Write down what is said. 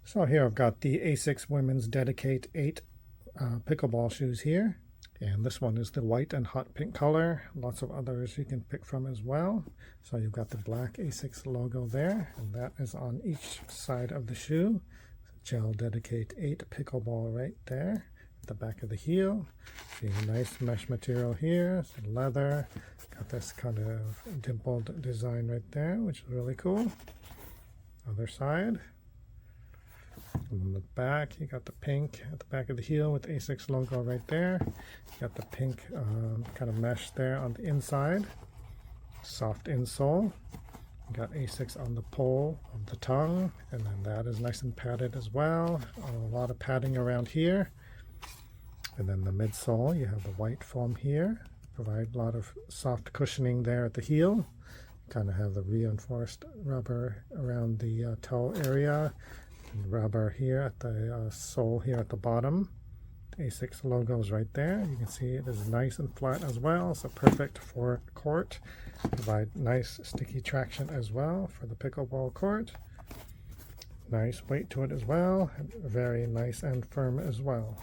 So here I've got the ASICS Women's Dedicate 8 pickleball shoes here. And this one is the white and hot pink color. Lots of others you can pick from as well. So you've got the black ASICS logo there, and that is on each side of the shoe. Gel Dedicate 8 pickleball right there at the back of the heel. See a nice mesh material here, some leather. Got this kind of dimpled design right there, which is really cool. Other side. And on the back, you got the pink at the back of the heel with the ASICS logo right there. You got the pink kind of mesh there on the inside. Soft insole. You got ASICS on the pole of the tongue, and then that is nice and padded as well. A lot of padding around here. And then the midsole, you have the white foam here. Provide a lot of soft cushioning there at the heel. Kind of have the reinforced rubber around the toe area. Rubber here at the sole here at the bottom. ASICS logo is right there. You can see it is nice and flat as well, so perfect for court. Provide nice sticky traction as well for the pickleball court. Nice weight to it as well, very nice and firm as well.